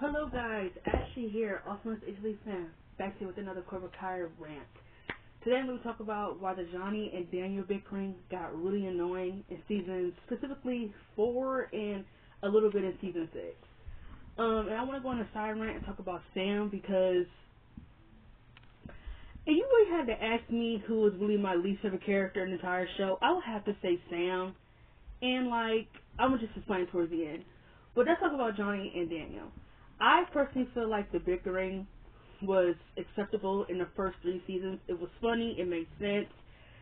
Hello guys, Ashley here, also known as Italy Fan, back here with another Cobra Kai rant. Today I'm going to talk about why the Johnny and Daniel bickering got really annoying in seasons, specifically 4 and a little bit in season 6. And I want to go on a side rant and talk about Sam because if you really had to ask me who was really my least favorite character in the entire show, I would have to say Sam. And I'm going to just explain towards the end. But let's talk about Johnny and Daniel. I personally feel like the bickering was acceptable in the first 3 seasons. It was funny. It made sense.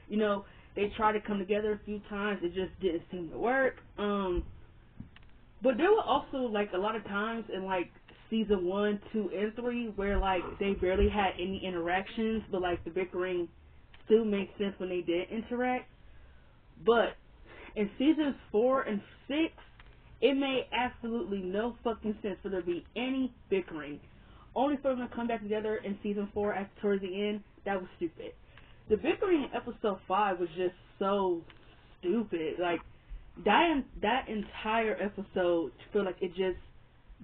You know, they tried to come together a few times. It just didn't seem to work. But there were also, a lot of times in, season 1, 2, and 3 where, they barely had any interactions, but, the bickering still made sense when they did interact. But in seasons 4 and 6, it made absolutely no fucking sense for there to be any bickering. Only for them to come back together in season 4 towards the end, that was stupid. The bickering in episode 5 was just so stupid. That entire episode, I feel like it just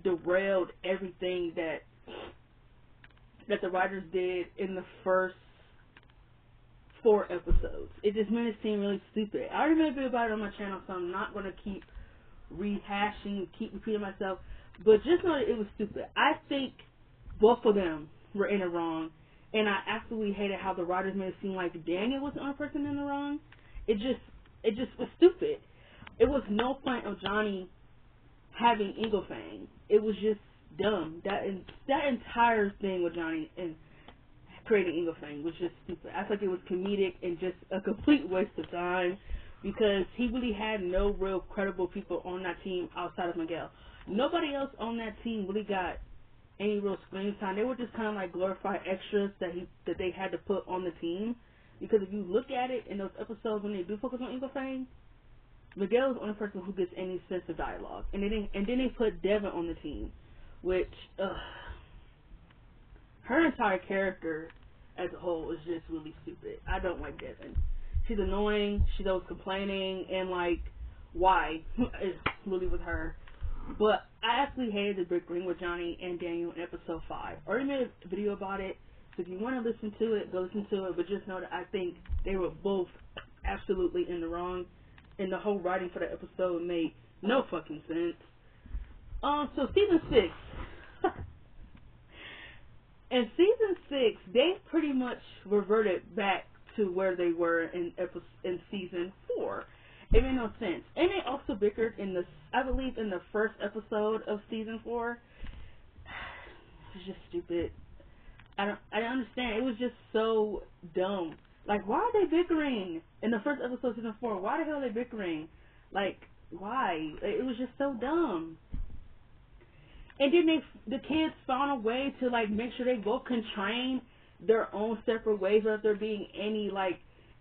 derailed everything that the writers did in the first 4 episodes. It just made it seem really stupid. I already made a video about it on my channel, so I'm not going to keep rehashing, keep repeating myself, but just know that it was stupid. I think both of them were in the wrong, and I absolutely hated how the writers made it seem like Daniel was the only person in the wrong. It just was stupid. It was no point of Johnny having Eagle Fang. It was just dumb. That entire thing with Johnny and creating Eagle Fang was just stupid. I thought it was comedic and just a complete waste of time, because he really had no real credible people on that team outside of Miguel. Nobody else on that team really got any real screen time. They were just kind of glorified extras that they had to put on the team. Because if you look at it in those episodes when they do focus on Eagle Fang, Miguel is the only person who gets any sense of dialogue. And then they put Devin on the team, which her entire character as a whole is just really stupid. I don't like Devin. She's annoying, she's always complaining, and why is really with her. But I actually hated the bickering with Johnny and Daniel in episode 5. I already made a video about it, so if you want to listen to it, go listen to it, but just know that I think they were both absolutely in the wrong, and the whole writing for the episode made no fucking sense. So season 6. In season 6, they pretty much reverted back to where they were in season 4. It made no sense. And they also bickered I believe in the first episode of season 4. It's just stupid. I don't understand. It was just so dumb. Why are they bickering in the first episode of season 4? Why the hell are they bickering? Why? It was just so dumb. And then the kids found a way to make sure they both can train their own separate ways without there being any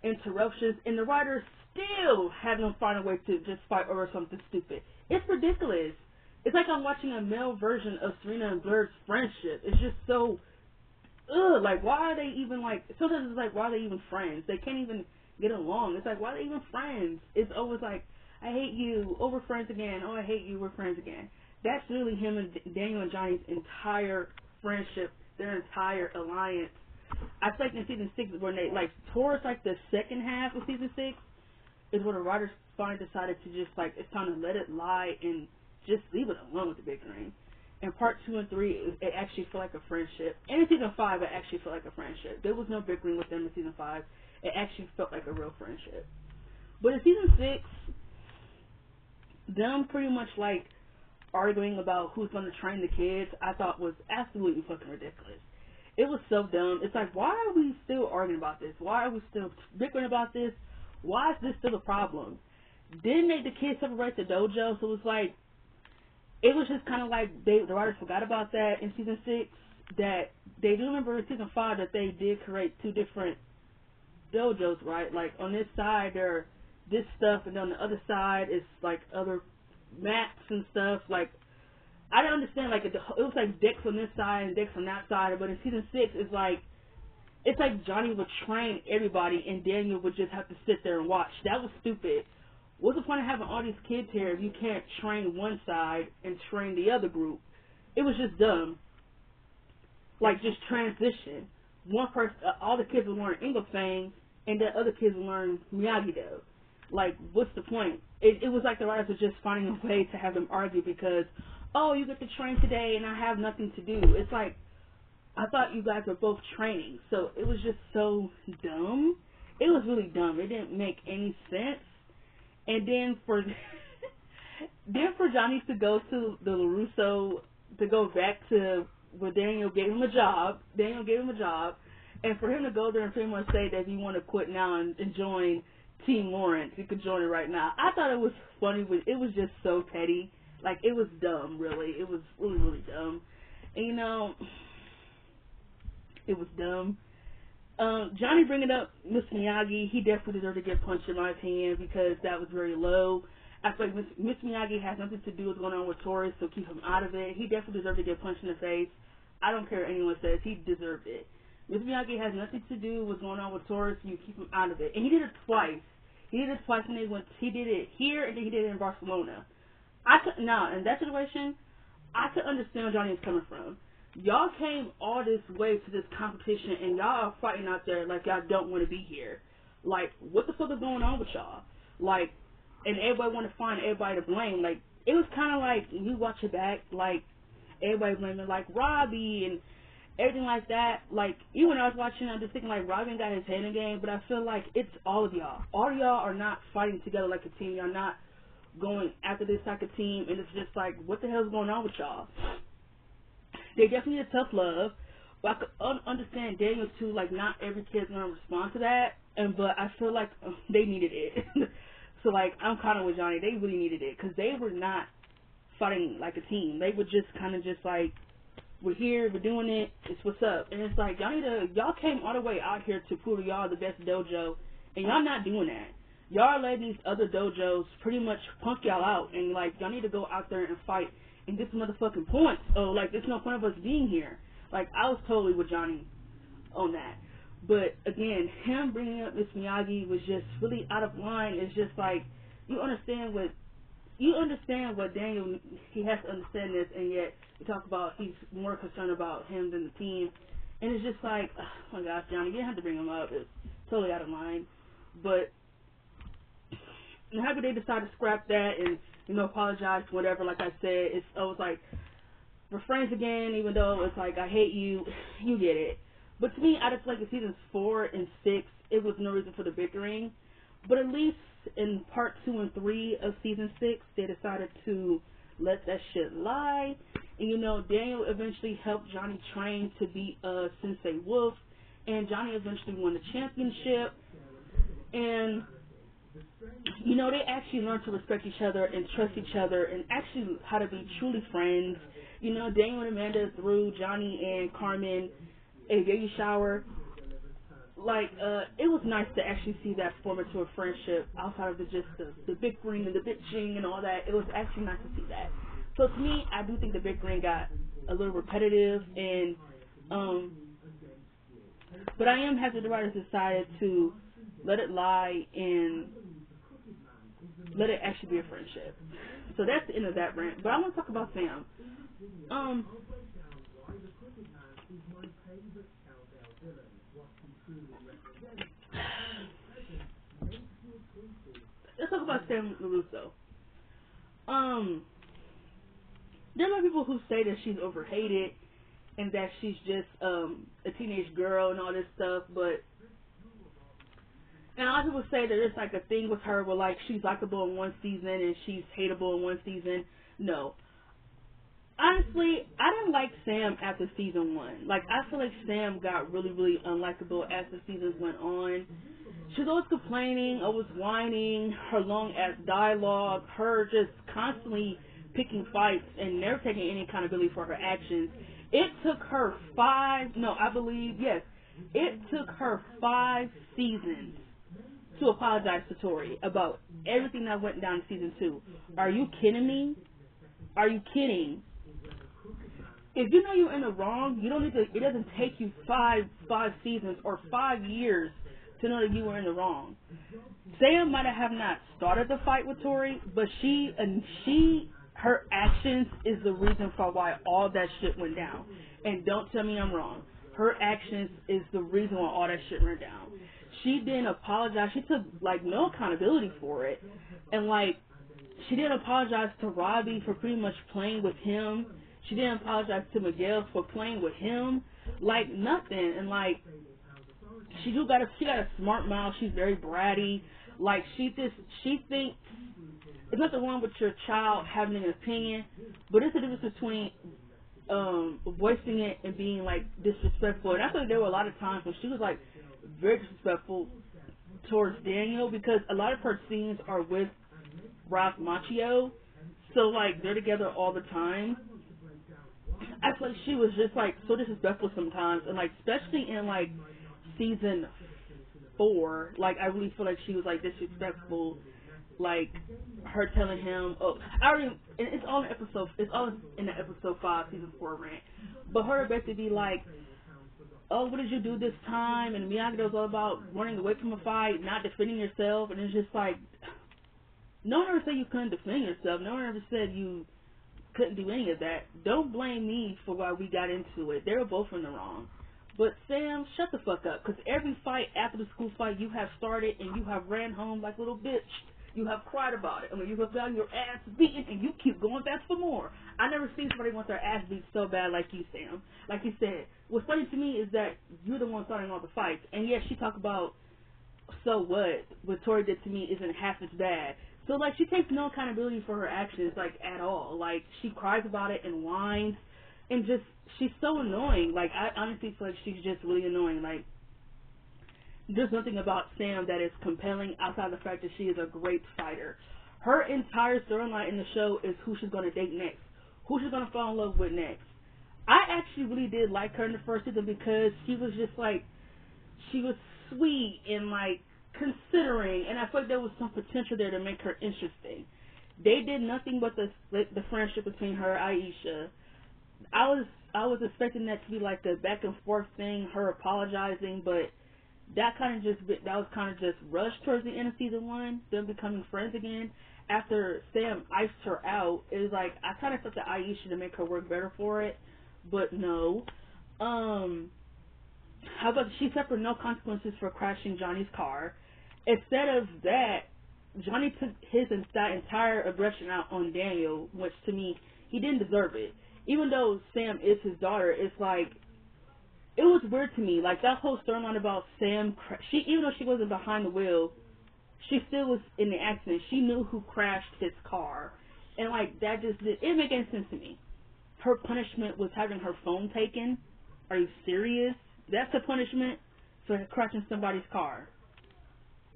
interruptions, and the writers still have them find a way to just fight over something stupid. It's ridiculous. It's like I'm watching a male version of Serena and Blair's friendship. It's just so why are they even sometimes it's why are they even friends? They can't even get along. It's why are they even friends? It's always I hate you, oh we're friends again, oh I hate you, we're friends again. That's really him and Daniel and Johnny's entire friendship, their entire alliance. I think in season 6 when they towards the second half of season 6 is where the writers finally decided to just it's time to let it lie and just leave it alone with the bickering. In part 2 and 3 it actually felt like a friendship. And in season 5 it actually felt like a friendship. There was no bickering with them in season 5. It actually felt like a real friendship. But in season 6, them pretty much arguing about who's going to train the kids, I thought was absolutely fucking ridiculous. It was so dumb. It's why are we still arguing about this? Why are we still bickering about this? Why is this still a problem? Didn't make the kids separate the dojo, so it was it was just kind of the writers forgot about that in season 6. That they do remember in season 5 that they did create 2 different dojos, right? On this side there are this stuff, and on the other side is other maps and stuff. I don't understand, it was decks on this side and decks on that side, but in season 6 it's Johnny would train everybody and Daniel would just have to sit there and watch. That was stupid. What's the point of having all these kids here if you can't train one side and train the other group? It was just dumb. Like, just transition. One person, all the kids would learn Inglefang, and the other kids would learn Miyagi-Do. Like, what's the point? It was like the writers were just finding a way to have them argue because, oh, you get to train today and I have nothing to do. It's like, I thought you guys were both training. So it was just so dumb. It was really dumb. It didn't make any sense. And then for Johnny to go to the LaRusso, to go back to where Daniel gave him a job. And for him to go there and pretty much say that if you want to quit now and join Team Lawrence, you could join it right now. I thought it was funny, but it was just so petty. Like, it was dumb, really. It was really, really dumb. And, it was dumb. Johnny bringing up Miss Miyagi, he definitely deserved to get punched in my opinion because that was very low. I feel like Miss Miyagi has nothing to do with what's going on with Taurus, so keep him out of it. He definitely deserved to get punched in the face. I don't care what anyone says. He deserved it. Miss Miyagi has nothing to do with what's going on with Taurus, so you keep him out of it. And he did it twice. He did it here, and then he did it in Barcelona. In that situation, I could understand where Johnny is coming from. Y'all came all this way to this competition, and y'all are fighting out there like y'all don't want to be here. Like, what the fuck is going on with y'all? Like, and everybody want to find everybody to blame. Like, it was kind of like, you watch it back, like, everybody blaming, like, Robbie and everything like that. Like, even when I was watching, I'm just thinking, like, Robbie got his head in the game, but I feel like it's all of y'all. All of y'all are not fighting together like a team. Y'all not going after this like a team, and it's just like, what the hell's going on with y'all? They definitely need tough love, but I could understand Daniel too. Like, not every kid's gonna respond to that, but I feel like they needed it. So, like, I'm kind of with Johnny. They really needed it because they were not fighting like a team. They were just kind of just like, we're here, we're doing it, it's what's up. And it's like, y'all came all the way out here to prove y'all the best dojo, and y'all not doing that. Y'all letting these other dojos pretty much punk y'all out, and like, y'all need to go out there and fight and get some motherfucking points. Oh, like, there's no point of us being here. Like, I was totally with Johnny on that. But again, him bringing up Miss Miyagi was just really out of line. It's just like, you understand what Daniel, he has to understand this, and yet you talk about he's more concerned about him than the team. And it's just like, oh my gosh, Johnny, you didn't have to bring him up. It's totally out of line. But I'm happy they decided to scrap that and, apologize for whatever. Like I said, I was like, we're friends again, even though it's like, I hate you. You get it. But to me, I just like in seasons 4 and 6, it was no reason for the bickering. But at least in part 2 and 3 of season 6, they decided to let that shit lie. And Daniel eventually helped Johnny train to be Sensei Wolf, and Johnny eventually won the championship. And they actually learned to respect each other and trust each other, and actually how to be truly friends. Daniel and Amanda threw Johnny and Carmen a baby shower. Like, it was nice to actually see that form into a friendship outside of the bickering and the bitching and all that. It was actually nice to see that. So to me, I do think the bickering got a little repetitive, and but I am happy the writers decided to let it lie and let it actually be a friendship. So that's the end of that rant. But I want to talk about Sam. Let's talk about Sam LaRusso. There are people who say that she's overhated and that she's just a teenage girl and all this stuff, but and a lot of people say that there's like a thing with her where like she's likable in one season and she's hateable in one season. No. Honestly, I didn't like Sam after season 1. Like, I feel like Sam got really, really unlikable as the seasons went on. She was always complaining, always whining, her long-ass dialogue, her just constantly picking fights and never taking any accountability for her actions. It took her 5 seasons to apologize to Tori about everything that went down in season 2. Are you kidding me? Are you kidding? If you know you're in the wrong, you don't need to. It doesn't take you five seasons or 5 years to know that you were in the wrong. Sam might have not started the fight with Tori, but she her actions is the reason for why all that shit went down. And don't tell me I'm wrong. Her actions is the reason why all that shit went down. She didn't apologize. She took like no accountability for it. And like she didn't apologize to Robbie for pretty much playing with him. She didn't apologize to Miguel for playing with him. Like nothing. And like she got a smart mouth. She's very bratty. Like she thinks there's nothing wrong with your child having an opinion, but it's a difference between voicing it and being like disrespectful. And I think there were a lot of times when she was like very disrespectful towards Daniel because a lot of her scenes are with Ralph Macchio, so like they're together all the time. I feel like she was just like so disrespectful sometimes, and like especially in like season 4, like I really feel like she was like disrespectful. Like her telling him, oh, I already, and it's all in the episode 5, season 4 rant. But her basically be like, oh, what did you do this time? And Miyagi was all about running away from a fight, not defending yourself, and it's just like, no one ever said you couldn't defend yourself. No one ever said you couldn't do any of that. Don't blame me for why we got into it. They were both in the wrong. But Sam, shut the fuck up, because every fight after the school fight you have started and you have ran home like a little bitch. You have cried about it. I mean, you have gotten your ass beaten, and you keep going back for more. I never seen somebody want their ass beat so bad like you, Sam. Like you said, what's funny to me is that you're the one starting all the fights. And yes, she talked about so what Tori did to me isn't half as bad. So like, she takes no accountability for her actions, like at all. Like she cries about it and whines, and just she's so annoying. Like I honestly feel like she's just really annoying. Like. There's nothing about Sam that is compelling outside of the fact that she is a great fighter. Her entire storyline in the show is who she's going to date next, who she's going to fall in love with next. I actually really did like her in the first season because she was just like, she was sweet and like considering, and I feel like there was some potential there to make her interesting. They did nothing but the friendship between her and Aisha. I was expecting that to be like a back and forth thing, her apologizing, but that was kind of just rushed towards the end of season 1, them becoming friends again. After Sam iced her out, it was like I kind of thought that Aisha to make her work better for it, but no. How about she suffered no consequences for crashing Johnny's car? Instead of that, Johnny took his entire aggression out on Daniel, which to me he didn't deserve it. Even though Sam is his daughter, it's like. It was weird to me, like that whole storyline about Sam. Even though she wasn't behind the wheel, she still was in the accident. She knew who crashed his car, and like that just didn't make any sense to me. Her punishment was having her phone taken. Are you serious? That's a punishment for crashing somebody's car.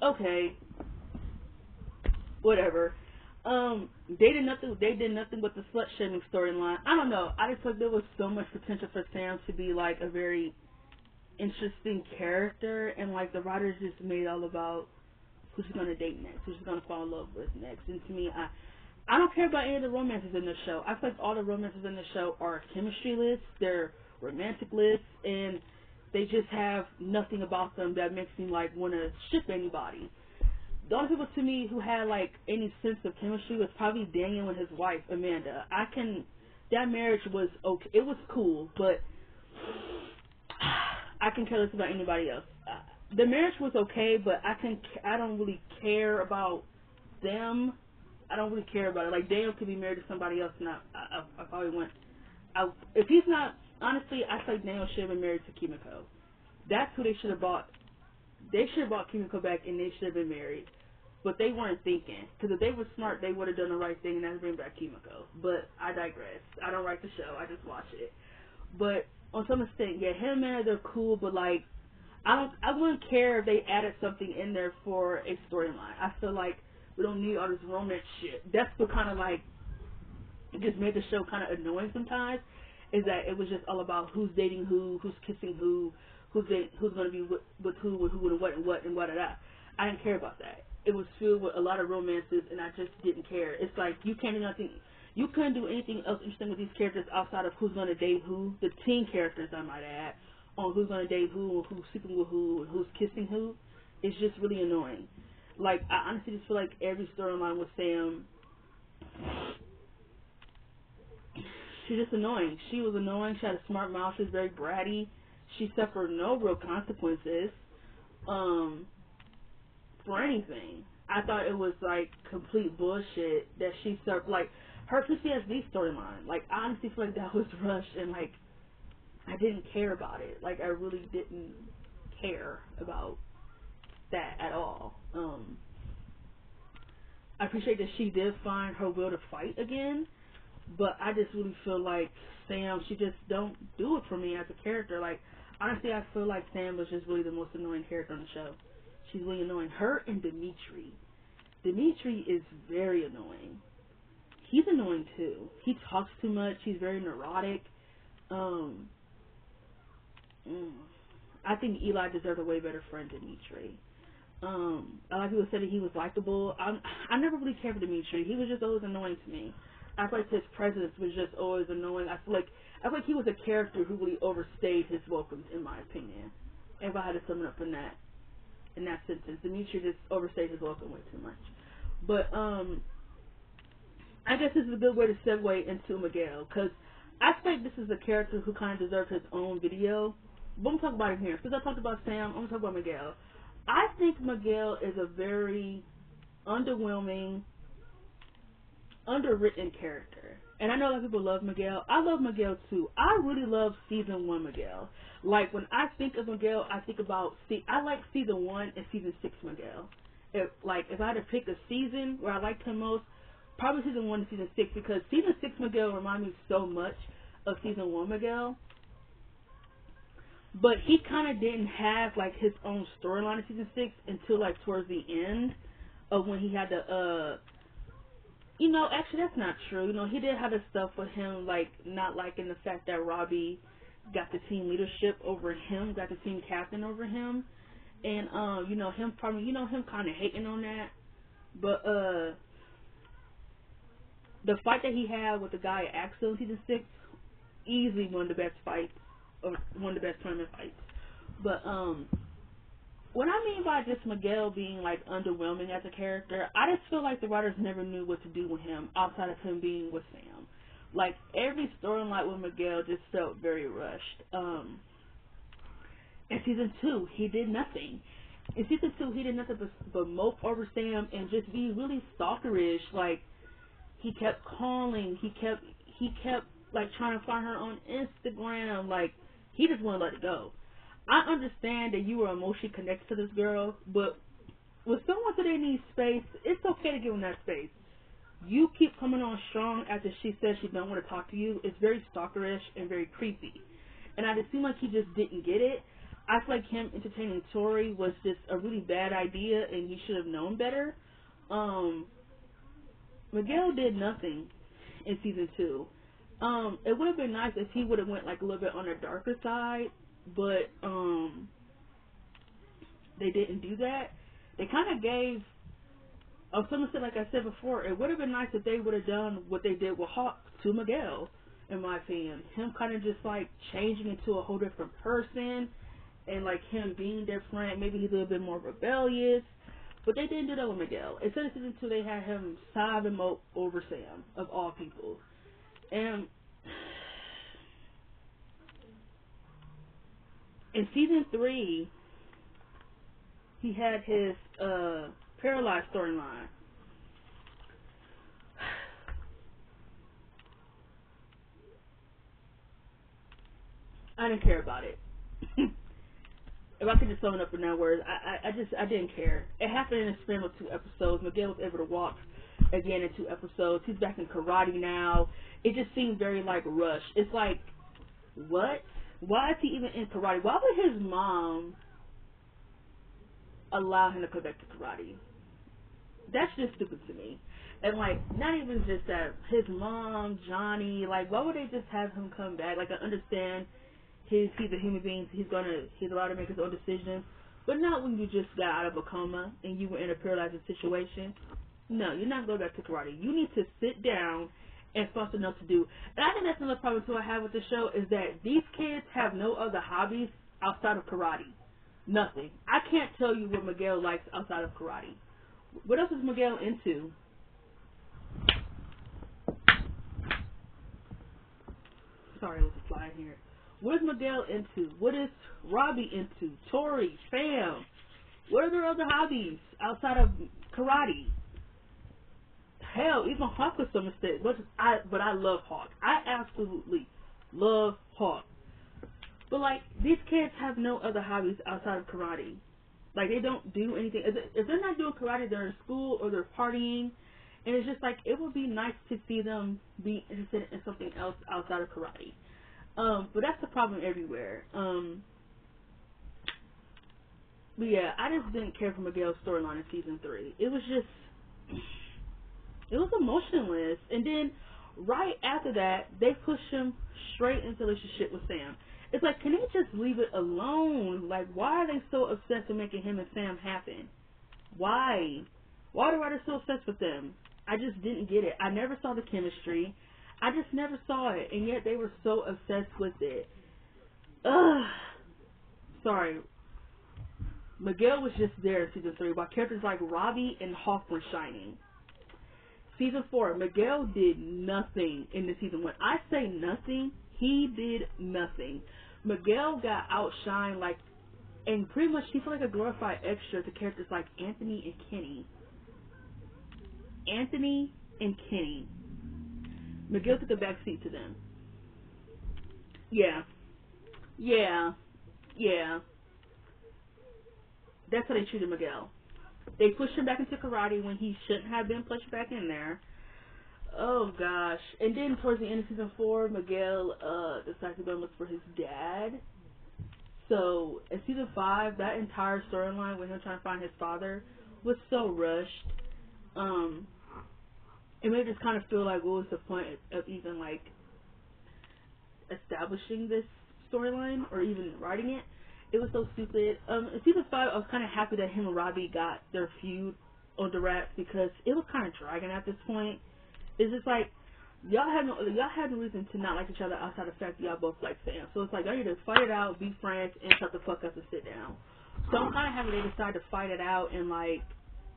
Okay, whatever. They did nothing. They did nothing but the slut shaming storyline. I don't know. I just thought there was so much potential for Sam to be like a very interesting character, and like the writers just made all about who she's gonna date next, who she's gonna fall in love with next. And to me, I don't care about any of the romances in the show. I feel like all the romances in the show are chemistry lists. They're romantic lists, and they just have nothing about them that makes me like want to ship anybody. The only people to me who had like any sense of chemistry was probably Daniel and his wife Amanda. That marriage was okay. It was cool, but I can care less about anybody else. The marriage was okay, but I don't really care about them. I don't really care about it. Like Daniel could be married to somebody else, and I probably went. If he's not, honestly, I think Daniel should have been married to Kimiko. That's who they should have bought. They should have bought Kimiko back, and they should have been married. But they weren't thinking. Because if they were smart, they would have done the right thing and that's bring back Kimiko. But I digress. I don't write the show. I just watch it. But on some extent, yeah, him and Anna, they're cool, but like, I wouldn't care if they added something in there for a storyline. I feel like we don't need all this romance shit. That's what kind of like, it just made the show kind of annoying sometimes, is that it was just all about who's dating who's kissing who's going to be with who and what and what. I didn't care about that. It was filled with a lot of romances, and I just didn't care. It's like you can't do nothing. You couldn't do anything else interesting with these characters outside of who's going to date who. The teen characters, I might add, on who's going to date who, who's sleeping with who, and who's kissing who. It's just really annoying. Like I honestly just feel like every storyline with Sam she's just annoying. She was annoying. She had a smart mouth. She was very bratty. She suffered no real consequences for anything. I thought it was like complete bullshit that she suffered. Like her PTSD storyline. Like I honestly feel like that was rushed, and like I didn't care about it. Like I really didn't care about that at all. I appreciate that she did find her will to fight again, but I just really feel like Sam, she just don't do it for me as a character. Like honestly, I feel like Sam was just really the most annoying character on the show. She's really annoying. Her and Dimitri. Dimitri is very annoying. He's annoying too. He talks too much. He's very neurotic. Um, I think Eli deserved a way better friend than Dimitri. A lot of people said that he was likable. I never really cared for Dimitri. He was just always annoying to me. I feel like his presence was just always annoying. I feel like he was a character who really overstayed his welcome, in my opinion. If I had to sum it up in that sentence, Dimitri just overstayed his welcome way too much. But I guess this is a good way to segue into Miguel, because I think this is a character who kind of deserves his own video. But I'm talking about him here. Since I talked about Sam, I'm going to talk about Miguel. I think Miguel is a very underwhelming, underwritten character. And I know a lot of people love Miguel. I love Miguel too. I really love season 1 Miguel. Like when I think of Miguel, I think about I like season 1 and season 6 Miguel. If I had to pick a season where I liked him most, probably season 1 and season 6, because season 6 Miguel reminds me so much of season 1 Miguel. But he kind of didn't have like his own storyline in season 6 until like towards the end of when he had to actually that's not true. He did have the stuff with him, like not liking the fact that Robbie got the team leadership over him, got the team captain over him, and him probably him kind of hating on that. But the fight that he had with the guy at Axel in season 6, easily one of the best fights, or one of the best tournament fights. But what I mean by just Miguel being like underwhelming as a character, I just feel like the writers never knew what to do with him outside of him being with Sam. Like every storyline with Miguel just felt very rushed. In season 2, he did nothing. In season 2, he did nothing but mope over Sam and just be really stalkerish. Like he kept calling, he kept like trying to find her on Instagram. Like he just wouldn't let it go. I understand that you were emotionally connected to this girl, but with someone that they need space, it's okay to give them that space. You keep coming on strong after she says she don't want to talk to you. It's very stalkerish and very creepy. And I just seem like he just didn't get it. I feel like him entertaining Tori was just a really bad idea, and he should have known better. Miguel did nothing in season 2. It would have been nice if he would have went like a little bit on the darker side, but they didn't do that. They kind of gave, someone said, like I said before, it would have been nice if they would have done what they did with Hawk to Miguel, in my opinion. Him kind of just like changing into a whole different person, and like him being different. Maybe he's a little bit more rebellious, but they didn't do that with Miguel. Instead of season 2, they had him sob and mope over Sam, of all people. And in season 3, he had his Paralyzed storyline. I didn't care about it. If I could just sum it up in that words, I didn't care. It happened in a span of 2 episodes. Miguel was able to walk again in 2 episodes. He's back in karate now. It just seemed very like rushed. It's like, what? Why is he even in karate? Why would his mom allow him to come back to karate? That's just stupid to me. And like, not even just that, his mom, Johnny, like, why would they just have him come back? Like, I understand he's a human being, he's allowed to make his own decisions, but not when you just got out of a coma and you were in a paralyzing situation. No, you're not going back to karate. You need to sit down and find something else to do. And I think that's another problem too I have with the show, is that these kids have no other hobbies outside of karate. Nothing. I can't tell you what Miguel likes outside of karate. What else is Miguel into? sorry, I was flying here. What is Miguel into? What is Robbie into? Tori, Sam. What are their other hobbies outside of karate? Hell, even Hawk was some mistake. But I love Hawk. I absolutely love Hawk. But like these kids have no other hobbies outside of karate. Like they don't do anything. If they're not doing karate, they're in school or they're partying. And it's just like it would be nice to see them be interested in something else outside of karate. But that's the problem everywhere. But yeah, I just didn't care for Miguel's storyline in season 3. It was just, it was emotionless. And then right after that, they pushed him straight into a relationship with Sam. It's like, can they just leave it alone? Like, why are they so obsessed with making him and Sam happen? Why? Why are the writers so obsessed with them? I just didn't get it. I never saw the chemistry. I just never saw it. And yet they were so obsessed with it. Ugh. Sorry. Miguel was just there in season 3 while characters like Robbie and Hawk were shining. Season 4, Miguel did nothing in the season. When I say nothing, he did nothing. Miguel got outshined like, and pretty much he felt like a glorified extra to characters like Anthony and Kenny. Anthony and Kenny. Miguel took a back seat to them. Yeah. Yeah. Yeah. That's how they treated Miguel. They pushed him back into karate when he shouldn't have been pushed back in there. Oh gosh. And then towards the end of season 4, Miguel decided to go and look for his dad. So in season 5, that entire storyline with him trying to find his father was so rushed. It made me just kind of feel like, what was the point of even like establishing this storyline or even writing it? It was so stupid. In season 5, I was kind of happy that him and Robbie got their feud on the wraps because it was kind of dragging at this point. It's just like y'all had no reason to not like each other outside of the fact that y'all both like Sam. So it's like y'all need to fight it out, be friends, and shut the fuck up and sit down. So I'm kind of happy they decided to fight it out and like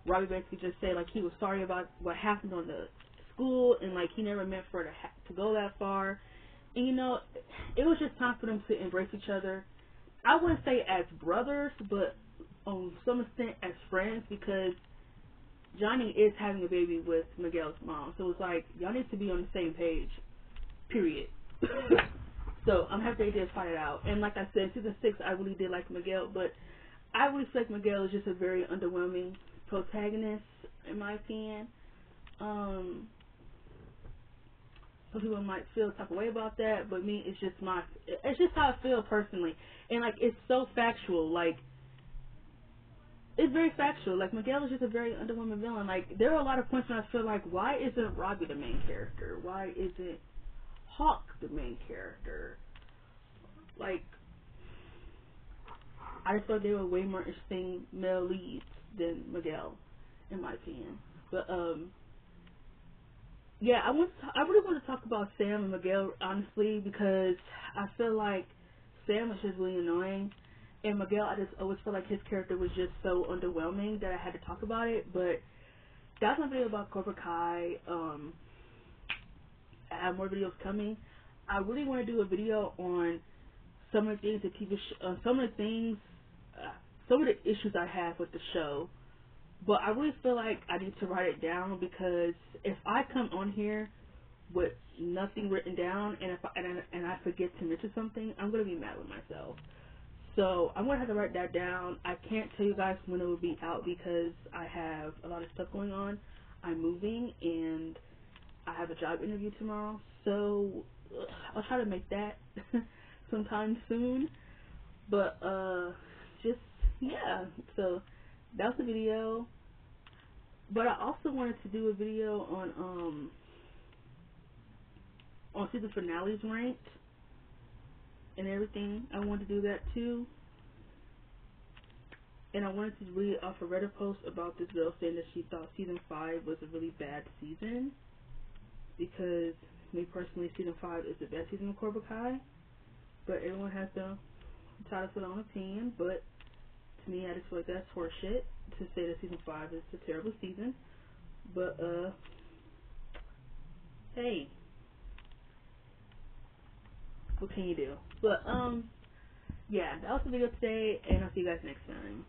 Robbie basically just said like he was sorry about what happened on the school and like he never meant for it to go that far. And you know, it was just time for them to embrace each other. I wouldn't say as brothers, but on some extent as friends because Johnny is having a baby with Miguel's mom. So it's like, y'all need to be on the same page. Period. So I'm happy they did fight it out. And like I said, season 6, I really did like Miguel, but I really feel like Miguel is just a very underwhelming protagonist, in my opinion. Some people might feel a type of way about that, but me, it's just how I feel personally. And like, it's so factual. Like, it's very factual. Like, Miguel is just a very underwhelming villain. Like, there are a lot of points when I feel like, why isn't Robbie the main character? Why isn't Hawk the main character? Like, I just thought they were way more interesting male leads than Miguel, in my opinion. But yeah, I really want to talk about Sam and Miguel honestly because I feel like Sam was just really annoying, and Miguel I just always felt like his character was just so underwhelming that I had to talk about it. But that's my video about Cobra Kai. I have more videos coming. I really want to do a video on some of the things that some of the issues I have with the show. But I really feel like I need to write it down because if I come on here with nothing written down and I forget to mention something, I'm gonna be mad with myself. So I'm gonna have to write that down. I can't tell you guys when it will be out because I have a lot of stuff going on. I'm moving and I have a job interview tomorrow. So I'll try to make that sometime soon. But just yeah. So that was the video. But I also wanted to do a video on season finales ranked and everything. I wanted to do that too. And I wanted to read off a Reddit post about this girl saying that she thought season 5 was a really bad season. Because me personally, season 5 is the best season of Cobra Kai. But everyone has their entitled to their own opinion. But to me, I just feel like that's horseshit to say that season 5 is a terrible season. But hey, What can you do? But yeah, that was the video today, and I'll see you guys next time.